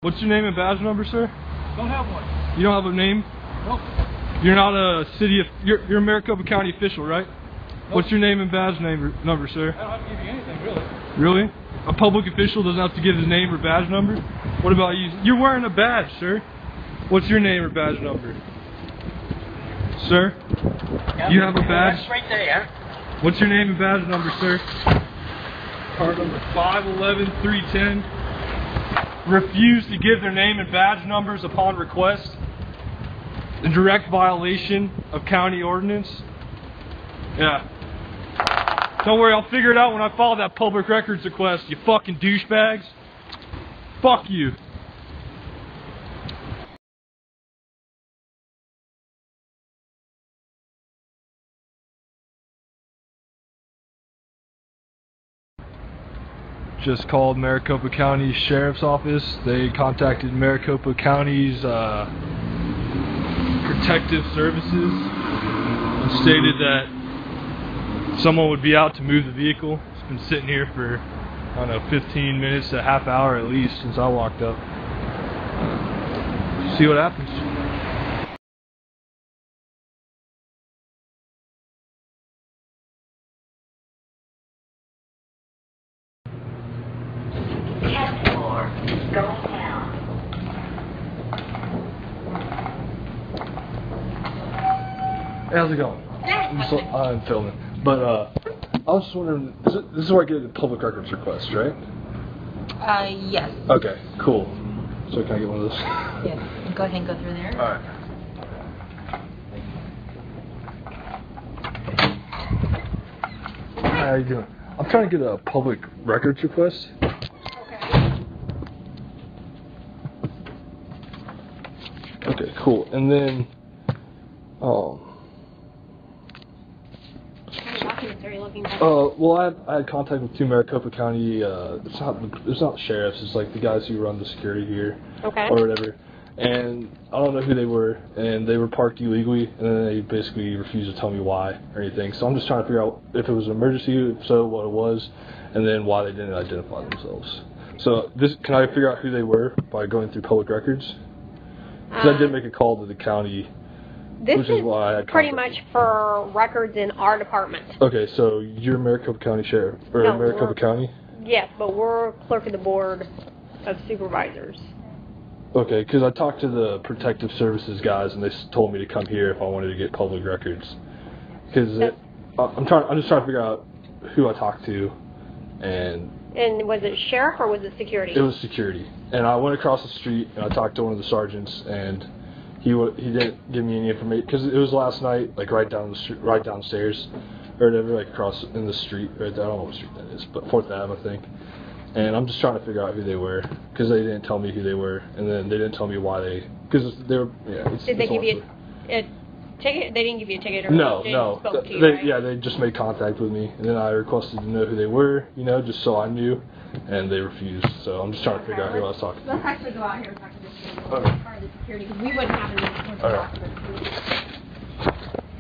What's your name and badge number, sir? Don't have one. You don't have a name? Nope. You're not a city, you're a Maricopa County official, right? Nope. What's your name and badge number, sir? I don't have to give you anything, really. Really? A public official doesn't have to give his name or badge number? What about you? You're wearing a badge, sir. What's your name or badge number? Sir? Yep. You have a badge? That's right there. What's your name and badge number, sir? Card number 511310. Refuse to give their name and badge numbers upon request. In direct violation of county ordinance. Yeah. Don't worry, I'll figure it out when I file that public records request, you fucking douchebags. Fuck you. Just called Maricopa County Sheriff's Office. They contacted Maricopa County's Protective Services and stated that someone would be out to move the vehicle. It's been sitting here for, I don't know, 15 minutes to a half hour at least since I walked up. See what happens. Hey, how's it going? I'm filming. But I was just wondering, this is where I get a public records request, right? Yes. Okay, cool. So can I get one of those? Yes. Go ahead and go through there. Alright. How you doing? I'm trying to get a public records request. Okay, cool. And then, What documents are you looking for? well, I had contact with two Maricopa County, it's not sheriffs, it's like the guys who run the security here. Okay. Or whatever. And I don't know who they were, and they were parked illegally, and then they basically refused to tell me why or anything. So I'm just trying to figure out if it was an emergency, if so, what it was, and then why they didn't identify themselves. So can I figure out who they were by going through public records? Because I did make a call to the county. This is pretty much for records in our department. Okay, so you're Maricopa County Sheriff, or No, Maricopa County? Yes, but we're clerk of the board of supervisors. Okay, because I talked to the Protective Services guys, and they told me to come here if I wanted to get public records. Because I'm just trying to figure out who I talked to, and was it sheriff or was it security? it was security. And I went across the street and I talked to one of the sergeants, and he didn't give me any information because it was last night, like right downstairs, or whatever, like across in the street right there. I don't know what street that is, but 4th Ave, I think. And I'm just trying to figure out who they were because they didn't tell me who they were, and then they didn't tell me why because they were. Yeah. Did they give you a ticket? They didn't give you a ticket, or no. spoke to you, They, right? yeah, they just made contact with me, and then I requested to know who they were, just so I knew, and they refused. So I'm just trying to figure out who I was talking to. Let's actually go out here and talk to the security, because we wouldn't have any documents.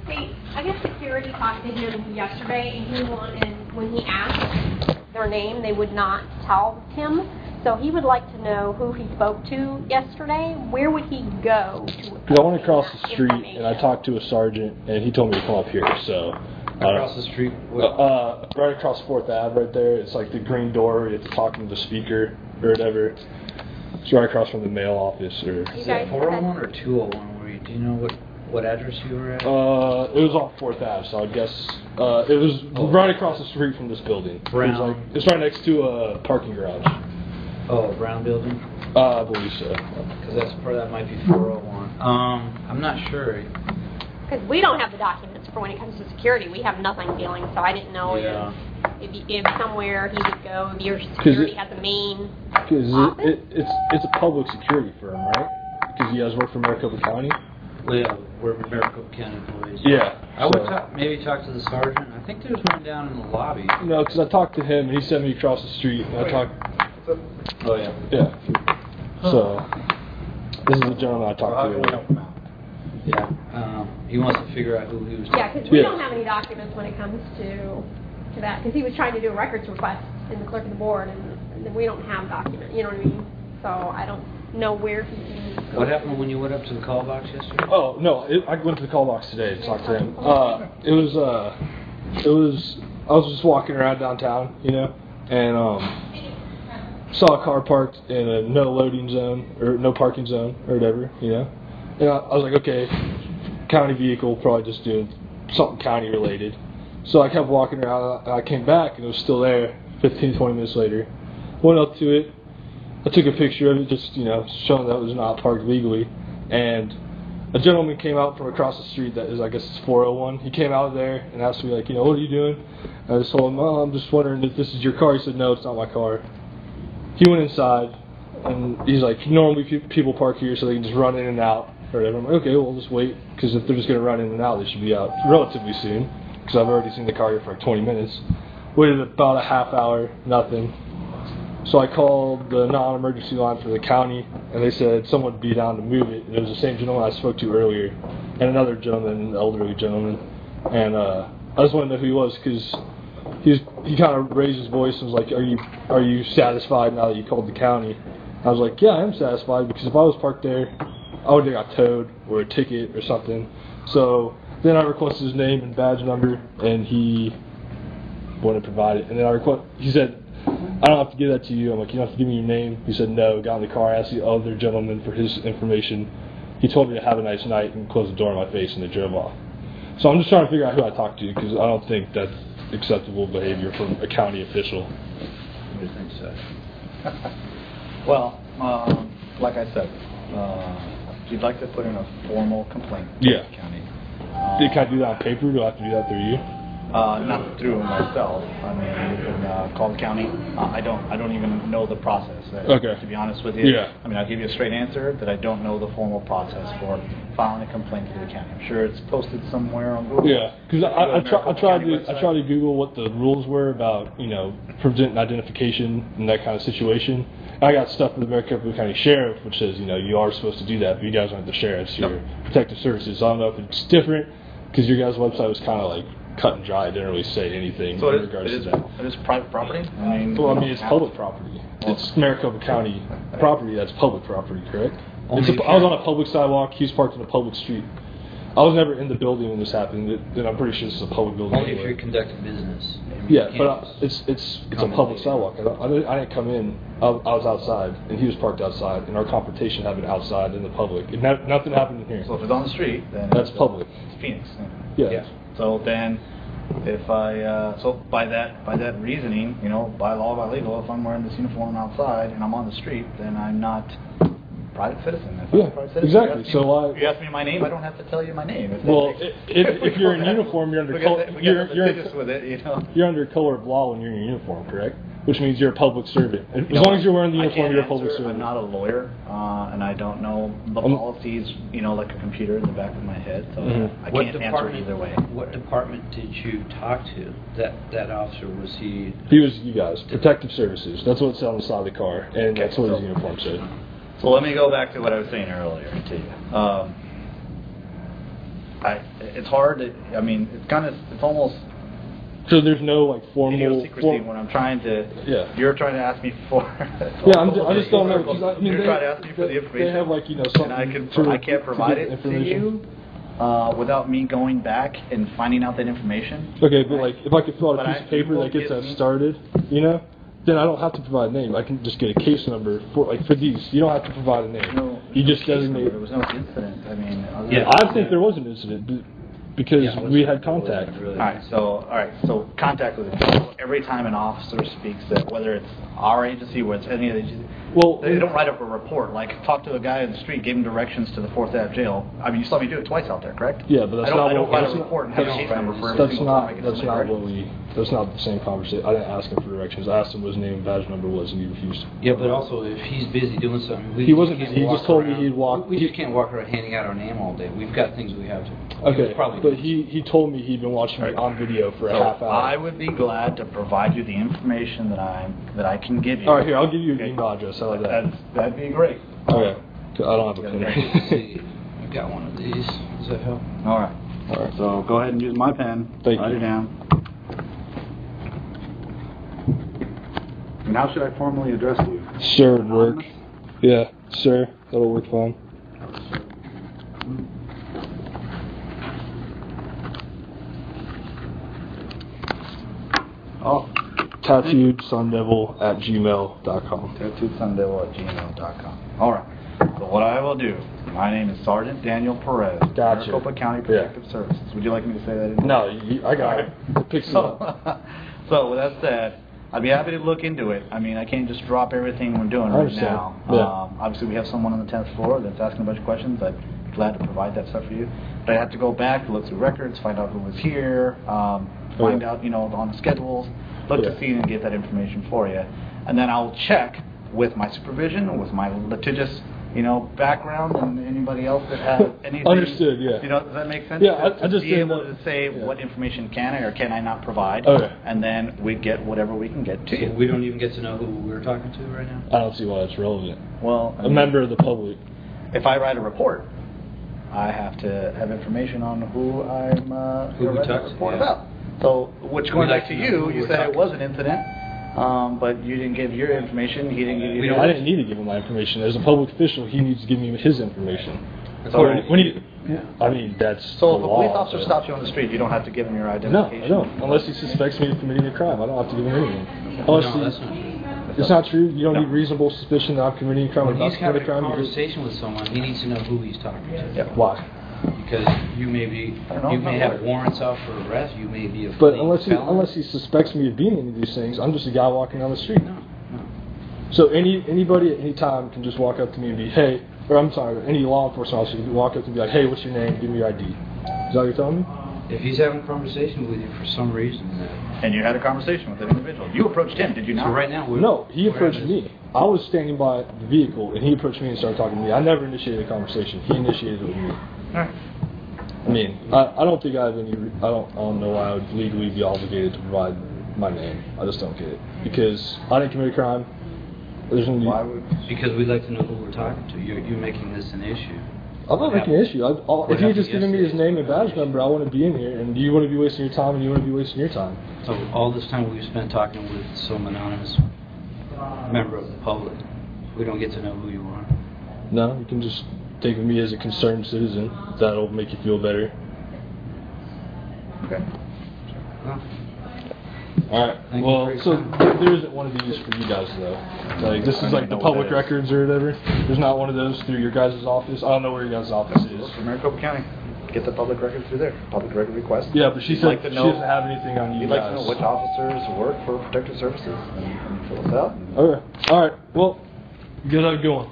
See, I guess security talked to him yesterday, and when he asked their name, they would not tell him. So he would like to know who he spoke to yesterday. Where would he go to? I went across the street and I talked to a sergeant, and he told me to come up here. So Across the street? right across 4th Ave, right there. It's like the green door. It's talking to the speaker or whatever. It's right across from the mail office. Or You guys 401 or 201? Do you know what address you were at? it was on 4th Ave, so I guess it was right across the street from this building. Brown. It's right next to a parking garage. Oh, Brown building? I believe so. Because that might be 401. I'm not sure. Because we don't have the documents for when it comes to security. We have nothing dealing, so I didn't know if somewhere he would go, if your security has a main office. It's a public security firm, right? Because you guys work for Maricopa County? Well, yeah, we're Maricopa County employees. Yeah. I would maybe talk to the sergeant. I think there's one down in the lobby. No, because I talked to him, and he sent me across the street, and I talked... Oh, yeah. Yeah. So, this is the gentleman I talked to. Yeah. He wants to figure out who he was. Yeah, because we don't have any documents when it comes to that. Because he was trying to do a records request in the clerk of the board, and we don't have documents. You know what I mean? So I don't. know where he can. What happened when you went up to the call box yesterday? Oh no, I went to the call box today to talk to him. I was just walking around downtown, you know, and saw a car parked in a no loading zone or no parking zone or whatever, you know. And I was like, okay, county vehicle, probably just doing something county related. So I kept walking around, and I came back, and it was still there 15, 20 minutes later. Went up to it. I took a picture of it, just, you know, showing that it was not parked legally. And a gentleman came out from across the street that is, I guess it's 401. He came out there and asked me, like, you know, what are you doing? And I just told him, oh, I'm just wondering if this is your car. He said, no, it's not my car. He went inside, and he's like, normally people park here so they can just run in and out or whatever. I'm like, okay, well, we'll just wait, because if they're just going to run in and out, they should be out relatively soon, because I've already seen the car here for like 20 minutes. Waited about a half hour, nothing. So I called the non-emergency line for the county, and they said someone would be down to move it. And it was the same gentleman I spoke to earlier, and another gentleman, an elderly gentleman. And I just wanted to know who he was, because he kind of raised his voice and was like, "Are you satisfied now that you called the county?" I was like, "Yeah, I am satisfied, because if I was parked there, I would have got towed or a ticket or something." So then I requested his name and badge number, and he wouldn't provide it. And then he said, I don't have to give that to you. I'm like, you don't have to give me your name. He said no. Got in the car, asked the other gentleman for his information. He told me to have a nice night and closed the door in my face, and they drove off. So I'm just trying to figure out who I talked to, because I don't think that's acceptable behavior from a county official. What do you think, Seth? Well, like I said, if you'd like to put in a formal complaint to Yeah. the county. Can I do that on paper? Do I have to do that through you? Not through myself. I mean, you can call the county. I don't even know the process. Okay. To be honest with you. Yeah. I mean, I'll give you a straight answer that I don't know the formal process for filing a complaint to the county. I'm sure it's posted somewhere on Google. Yeah, because I tried County to Google what the rules were about, you know, preventing identification in that kind of situation. I got stuff from the Maricopa County Sheriff, which says, you know, you are supposed to do that, but you guys aren't the sheriffs. You're protective services. So I don't know if it's different, because your guys' website was kind of like cut and dry. It didn't really say anything So in regards to that. It is private property? I mean, It's public property. It's Maricopa County property that's public property, correct? I was on a public sidewalk. He was parked in a public street. I was never in the building when this happened, and I'm pretty sure this is a public building. Only if anyway. you're conducting business. Yeah, but it's a public sidewalk. I didn't come in. I was outside, and he was parked outside, and our confrontation happened outside in the public. And nothing happened in here. So if it's on the street, then That's public. It's Phoenix. Yeah. So then, if by that reasoning, you know, by law, by legal, if I'm wearing this uniform outside and I'm on the street, then I'm not a private citizen. If I'm a private citizen, exactly. So if you ask me my name, I don't have to tell you my name. If you're in uniform, you're under you're under color of law when you're in uniform, correct? Which means you're a public servant. As long as you're wearing the uniform, you're a public servant. I'm not a lawyer, and I don't know the policies, you know, like a computer in the back of my head, so I can't answer either way. What department did you talk to? That officer, was he? He was you guys, protective services. That's what it said on the side of the car, and that's what his uniform said. So let me go back to what I was saying earlier to you. It's hard. It's almost. So there's no like formal secrecy when I'm trying to. Yeah. You're trying to ask me for. Yeah, I just don't know. You're trying to ask me for the information. They have like something. And I can't provide it to you without me going back and finding out that information. Okay, but like if I could fill out a piece of paper that gets that started, you know, then I don't have to provide a name. I can just get a case number for these. You don't have to provide a name. No, you just designate. There was no incident. I mean. I think there was an incident. Because we had contact. All right. So contact with it. Every time an officer speaks, that whether it's our agency, whether it's any other agency, they don't write up a report. Like talk to a guy in the street, give him directions to the 4th Ave jail. I mean, you saw me do it twice out there, correct? Yeah, but that's not. I don't write a report and have a case number for every single time I get somebody arrested. That's not the same conversation. I didn't ask him for directions. I asked him what his name and badge number was, and he refused. Yeah, but also if he's busy doing something, he wasn't busy. He just told me he'd walk. We just can't walk around handing out our name all day. We've got things we have to. Okay, but he told me he'd been watching me on video for a half hour. I would be glad to provide you the information that I can give you. All right, here, I'll give you an email address. How about that? That'd be great. Okay. I don't have a pen. I've got one of these. Does that help? All right. So go ahead and use my pen. Thank you. Write it down. And how should I formally address you? Sure, would work. Yeah. Sir, that'll work fine. Oh, tattooedSundevil@gmail.com. tattooedsundevil@gmail.com. All right. So what I will do, my name is Sergeant Daniel Perez, Gotcha. Maricopa County Protective Services. Would you like me to say that? No, I got it. It picks it up. So with that said, I'd be happy to look into it. I mean, I can't just drop everything we're doing I right understand. now. Yeah. Obviously, we have someone on the 10th floor that's asking a bunch of questions. I'd be glad to provide that stuff for you. But I have to go back, look through records, find out who was here, find out, on the schedules, look to see and get that information for you. And then I'll check with my supervision, with my litigious, background, and anybody else that has anything. Understood, yeah. Does that make sense? Yeah, To I just be didn't able know- to say yeah. what information can I or can I not provide. Okay. And then we get whatever we can get to So you. we don't even get to know who we're talking to right now? I don't see why that's relevant. Well, A member of the public. if I write a report, I have to have information on who I'm Who we writing talked a to, report yeah. about. So, which going We'd like back to to know you, who you we're said it talking was an incident, but you didn't give your information. He didn't give you. We his. don't- I didn't need to give him my information. As a public official, he needs to give me his information. So- I mean, that's So the if a law, police officer but- stops you on the street, you don't have to give him your No, identification. I don't. Unless he suspects me of committing a crime, I don't have to give him anything. No, Unless that's he, not true. it's not true. You don't No. need reasonable suspicion that I'm committing a crime. When or about he's to commit having a a crime. because- conversation with someone, he needs to know who he's talking to. Yeah. Why? Because you may I don't know, you I'm may not have aware. warrants out for arrest, you may be a But fleeing unless felon. he suspects me of being any of these things, I'm just a guy walking down the street. No, no. So anybody at any time can just walk up to me and be, hey, or I'm sorry, any law enforcement officer can walk up to me and be like, hey, what's your name? Give me your ID. Is that what you're telling me? If he's having a conversation with you for some reason, And you had a conversation with an individual. You approached him, did you not? so right now we're No, he we're approached at me. I was standing by the vehicle, and he approached me and started talking to me. I never initiated a conversation. He initiated it with me. All right. I mean, I don't think I have any. I don't know why I would legally be obligated to provide my name. I just don't get it because I didn't commit a crime. There's no need. Why would? Because we'd like to know who we're talking to. You're making this an issue. I'm not making an issue. If What you're happened just giving me his yesterday? name and badge number, I want to be in here, and you want to be wasting your time, and you want to be wasting your time. So all this time we've spent talking with some anonymous member of the public, we don't get to know who you are. No, you can just think of me as a concerned citizen. That'll make you feel better. Okay. Well, All right. Thank you Well, for your so time. there isn't one of these for you guys though. Like this I is don't like the know what public that is. records or whatever. There's not one of those through your guys' office. I don't know where your guys' office is. Look for Maricopa County. Get the public record through there. Public record request. Yeah, but she You'd said like to she know- doesn't have anything on you You'd guys. like to know which officers work for Protective Services and fill us out. Okay. All right. Well, you guys have a good one.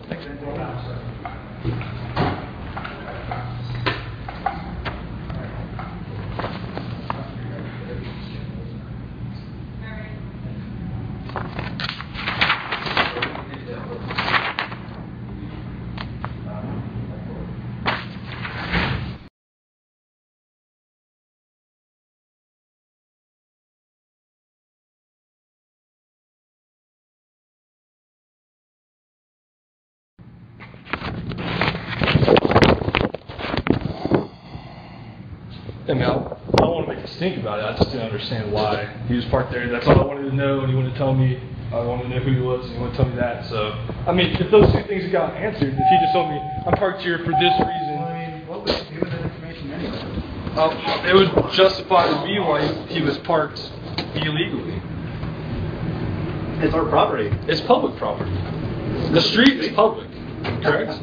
I mean, I don't want to make a stink about it. I just didn't understand why he was parked there. That's all I wanted to know, and he wanted to tell me. I wanted to know who he was, and he wanted to tell me that. So, I mean, if those two things had gotten answered, if he just told me, I'm parked here for this reason, what was given that information anyway? it would justify to me why he was parked illegally. It's our property. It's public property. The street is public, correct?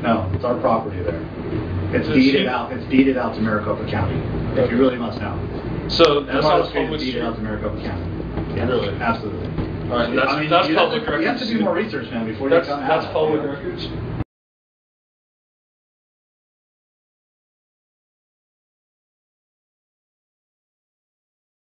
No, it's our property there. It's The deeded street- out. It's deeded out to Maricopa County. If you really must know. So that's not a Street public is deeded street. out to Maricopa County. Yeah, Really? Absolutely. All right, that's I mean, that's you public have to, You have records. to do more research, man, before That's you come that's out. public you know? records.